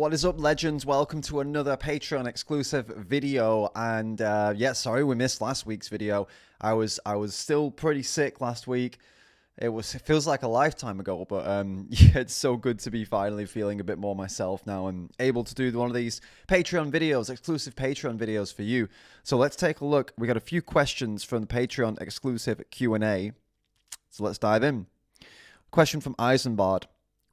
What is up, legends? Welcome to another Patreon exclusive video. And yeah, sorry we missed last week's video. I was still pretty sick last week. It feels like a lifetime ago, but yeah, it's so good to be finally feeling a bit more myself now and able to do one of these Patreon videos, exclusive Patreon videos for you. So let's take a look. We got a few questions from the Patreon exclusive Q&A. So let's dive in. Question from Eisenbard.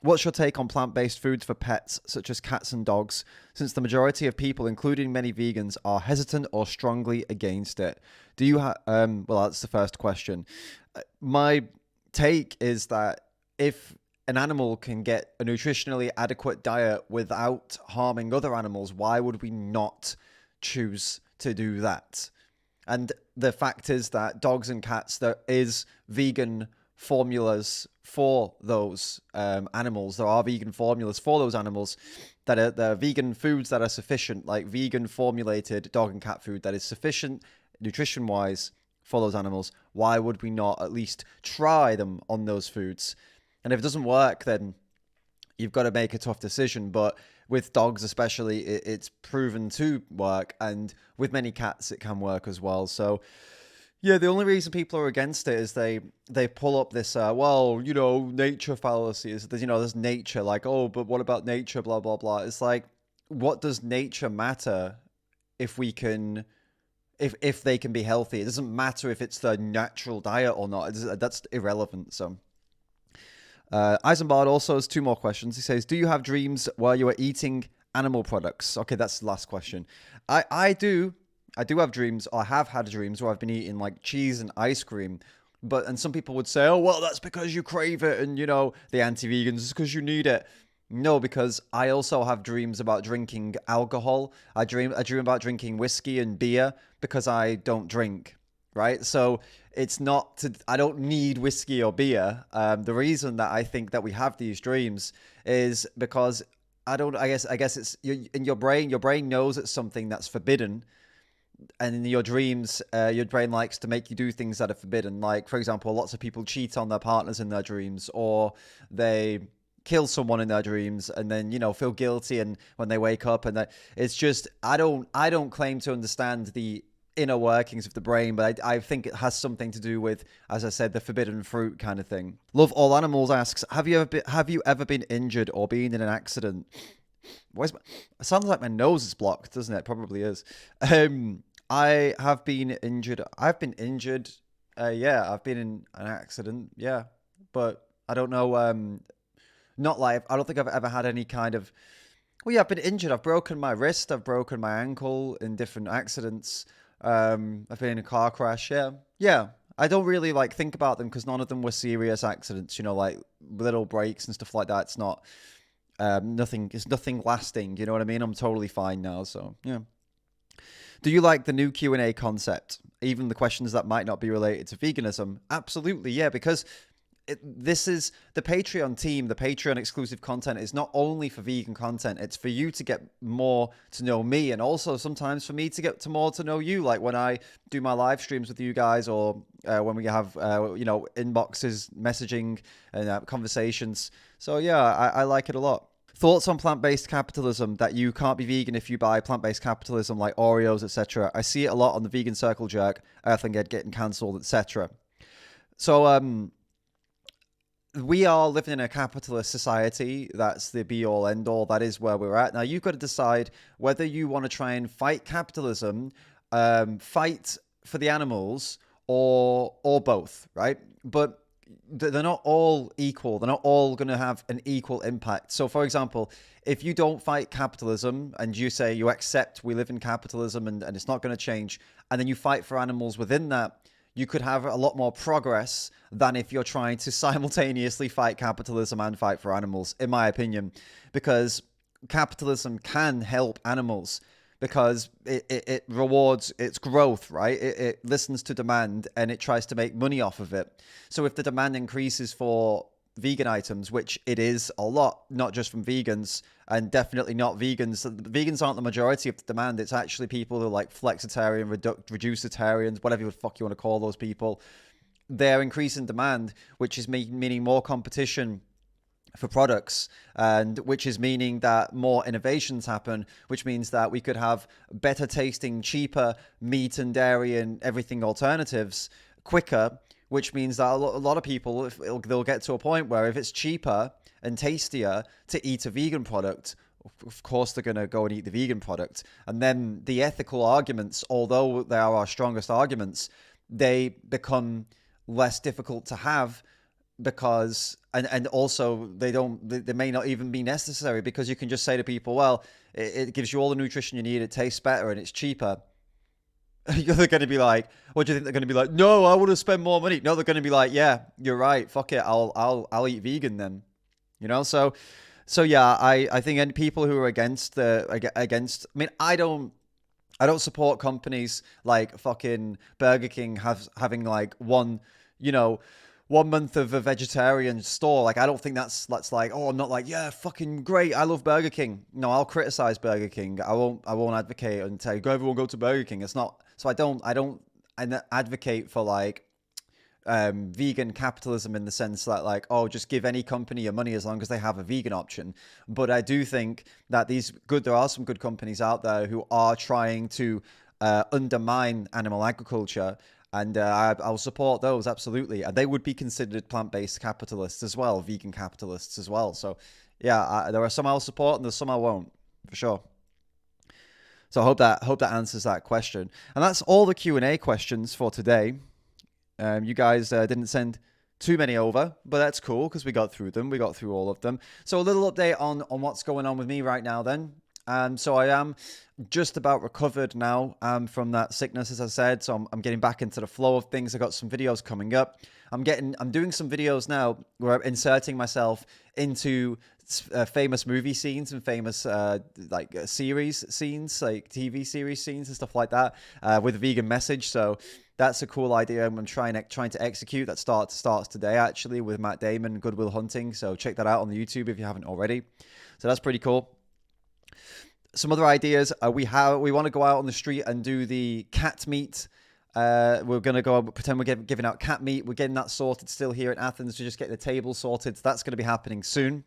What's your take on plant-based foods for pets, such as cats and dogs, since the majority of people, including many vegans, are hesitant or strongly against it? Do you have... well, that's the first question. My take is that if an animal can get a nutritionally adequate diet without harming other animals, why would we not choose to do that? And the fact is that dogs and cats, there is vegan formulas for those animals. There are vegan formulas for those animals that are vegan foods that are sufficient, like vegan formulated dog and cat food that is sufficient nutrition wise for those animals. Why would we not at least try them on those foods? And if it doesn't work, then you've got to make a tough decision. But with dogs especially, it's proven to work, and with many cats it can work as well. So yeah, the only reason people are against it is they pull up this, well, you know, nature fallacy. There's nature, like, oh, but what about nature, blah, blah, blah. It's like, what does nature matter if we can, if they can be healthy? It doesn't matter if it's the natural diet or not. That's irrelevant, so. Eisenbard also has two more questions. He says, do you have dreams while you are eating animal products? Okay, that's the last question. I do have dreams, or I have had dreams where I've been eating like cheese and ice cream. And some people would say, oh, well, that's because you crave it. And, you know, the anti-vegans, it's because you need it. No, because I also have dreams about drinking alcohol. I dream about drinking whiskey and beer because I don't drink, right? So it's not I don't need whiskey or beer. The reason that I think that we have these dreams is because I guess it's in your brain. Your brain knows it's something that's forbidden. And in your dreams, your brain likes to make you do things that are forbidden. Like, for example, lots of people cheat on their partners in their dreams, or they kill someone in their dreams and then, you know, feel guilty and when they wake up. And it's just, I don't claim to understand the inner workings of the brain, but I think it has something to do with, as I said, the forbidden fruit kind of thing. Love All Animals asks, have you ever been injured or been in an accident? It sounds like my nose is blocked, doesn't it? Probably is. I have been injured. I've been injured. Yeah, I've been in an accident. Yeah, but I don't know. Not like, I don't think I've ever had any kind of. Well, yeah, I've been injured. I've broken my wrist. I've broken my ankle in different accidents. I've been in a car crash. Yeah. I don't really like think about them because none of them were serious accidents. You know, like little breaks and stuff like that. It's not. Nothing. It's nothing lasting. You know what I mean? I'm totally fine now. So yeah. Do you like the new Q&A concept? Even the questions that might not be related to veganism? Absolutely, yeah, because this is the Patreon team. The Patreon exclusive content is not only for vegan content. It's for you to get more to know me, and also sometimes for me to get more to know you. Like when I do my live streams with you guys, or when we have inboxes, messaging, and conversations. So yeah, I like it a lot. Thoughts on plant-based capitalism, that you can't be vegan if you buy plant-based capitalism like Oreos, etc. I see it a lot on the Vegan Circle Jerk, Earthling Ed getting cancelled, etc. So we are living in a capitalist society. That's the be-all, end-all. That is where we're at. Now, you've got to decide whether you want to try and fight capitalism, fight for the animals, or both, right? But they're not all equal. They're not all going to have an equal impact. So, for example, if you don't fight capitalism and you say you accept we live in capitalism and it's not going to change, and then you fight for animals within that, you could have a lot more progress than if you're trying to simultaneously fight capitalism and fight for animals, in my opinion, because capitalism can help animals because it rewards its growth, right? It listens to demand and it tries to make money off of it. So if the demand increases for vegan items, which it is a lot, not just from vegans, and definitely not vegans. Vegans aren't the majority of the demand. It's actually people who are like flexitarian, reducitarians, whatever the fuck you want to call those people. They're increasing demand, which is meaning more competition for products, and which is meaning that more innovations happen, which means that we could have better tasting, cheaper meat and dairy and everything alternatives quicker, which means that a lot of people, they'll get to a point where if it's cheaper and tastier to eat a vegan product, of course they're going to go and eat the vegan product. And then the ethical arguments, although they are our strongest arguments, they become less difficult to have, because and also they may not even be necessary, because you can just say to people, well, it gives you all the nutrition you need, it tastes better, and it's cheaper. They're going to be like, what do you think they're going to be like? No, I want to spend more money. No, they're going to be like, yeah, you're right, fuck it, I'll eat vegan then, you know. So yeah, I think any people who are against I mean, I don't support companies like fucking Burger King having like one, you know, 1 month of a vegetarian store. Like, I don't think that's like, oh, I'm not like, yeah, fucking great, I love Burger King. No, I'll criticize Burger King. I won't advocate and tell you, go, everyone go to Burger King. It's not. So I don't advocate for like vegan capitalism in the sense that like, oh, just give any company your money as long as they have a vegan option. But I do think that there are some good companies out there who are trying to undermine animal agriculture, and I'll support those, absolutely. And they would be considered plant-based capitalists as well, vegan capitalists as well. So yeah, there are some I'll support and there's some I won't, for sure. So I hope that answers that question. And that's all the Q&A questions for today. You guys didn't send too many over, but that's cool because we got through them. We got through all of them. So a little update on what's going on with me right now then. So I am just about recovered now from that sickness, as I said. So I'm getting back into the flow of things. I got some videos coming up. I'm doing some videos now where I'm inserting myself into famous movie scenes and famous series scenes, like TV series scenes and stuff like that, with a vegan message. So that's a cool idea I'm trying to execute. That starts today, actually, with Matt Damon, Good Will Hunting. So check that out on the YouTube if you haven't already. So that's pretty cool. Some other ideas, we want to go out on the street and do the cat meet. We're going to go pretend we're giving out cat meat. We're getting that sorted still here in Athens to just get the table sorted. So that's going to be happening soon.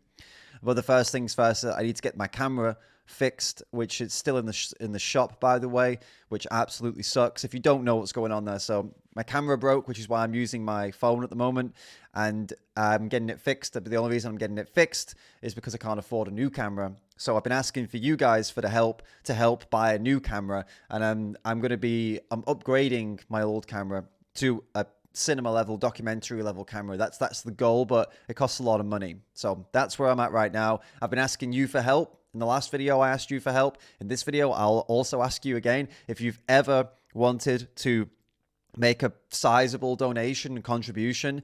But the first things first, I need to get my camera fixed, which is still in the shop, by the way, which absolutely sucks if you don't know what's going on there. So my camera broke, which is why I'm using my phone at the moment, and I'm getting it fixed. But the only reason I'm getting it fixed is because I can't afford a new camera. So I've been asking for you guys for the help to help buy a new camera, and I'm upgrading my old camera to a cinema level, documentary level camera. That's the goal, but it costs a lot of money. So that's where I'm at right now. I've been asking you for help. In the last video, I asked you for help. In this video, I'll also ask you again. If you've ever wanted to make a sizable donation and contribution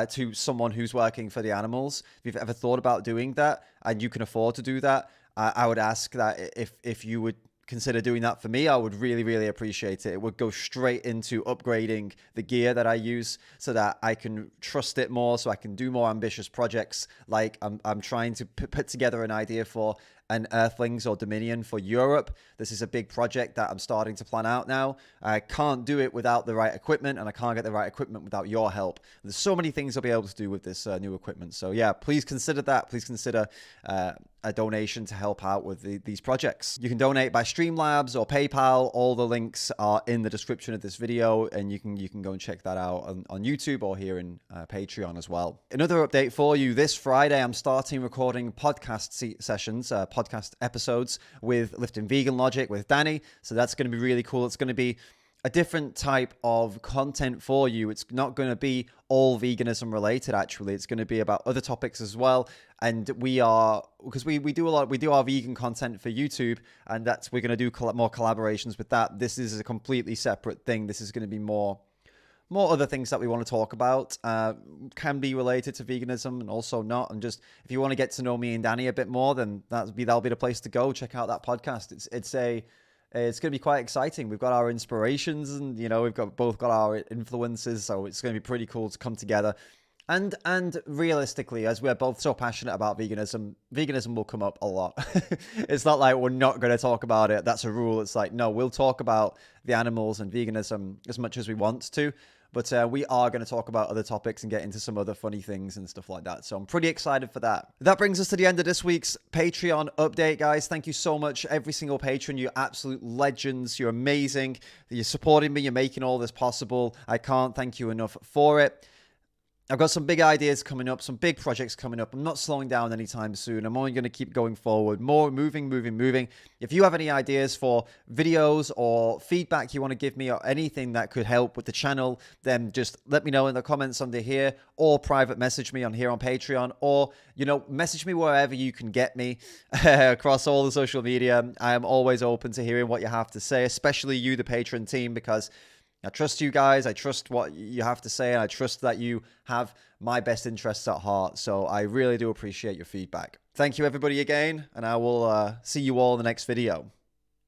to someone who's working for the animals, if you've ever thought about doing that and you can afford to do that, I would ask that if you would consider doing that for me, I would really, really appreciate it. It would go straight into upgrading the gear that I use so that I can trust it more, so I can do more ambitious projects. Like I'm trying to put together an idea for an Earthlings or Dominion for Europe. This is a big project that I'm starting to plan out now. I can't do it without the right equipment, and I can't get the right equipment without your help. There's so many things I'll be able to do with this new equipment. So yeah, please consider that. Please consider a donation to help out with these projects. You can donate by Streamlabs or PayPal. All the links are in the description of this video, and you can go and check that out on YouTube or here in Patreon as well. Another update for you: this Friday, I'm starting recording podcast sessions, podcast episodes with Lifting Vegan Logic with Danny. So that's going to be really cool. It's going to be a different type of content for you. It's not going to be all veganism related, actually. It's going to be about other topics as well. And we do our vegan content for YouTube, and we're going to do more collaborations with that. This is a completely separate thing. This is going to be more other things that we want to talk about, can be related to veganism and also not. And just, if you want to get to know me and Danny a bit more, then that'll be the place to go. Check out that podcast. It's going to be quite exciting. We've got our inspirations, and we've both got our influences, so it's going to be pretty cool to come together. And realistically, as we're both so passionate about veganism will come up a lot. It's not like we're not going to talk about it. That's a rule. It's like, no, we'll talk about the animals and veganism as much as we want to. But we are going to talk about other topics and get into some other funny things and stuff like that. So I'm pretty excited for that. That brings us to the end of this week's Patreon update, guys. Thank you so much, every single patron. You're absolute legends. You're amazing. You're supporting me. You're making all this possible. I can't thank you enough for it. I've got some big ideas coming up, some big projects coming up. I'm not slowing down anytime soon. I'm only going to keep going forward, more moving. If you have any ideas for videos or feedback you want to give me or anything that could help with the channel, then just let me know in the comments under here, or private message me on here on Patreon, or, you know, message me wherever you can get me across all the social media. I am always open to hearing what you have to say, especially you, the patron team, because I trust you guys. I trust what you have to say, and I trust that you have my best interests at heart. So I really do appreciate your feedback. Thank you, everybody, again, and I will see you all in the next video.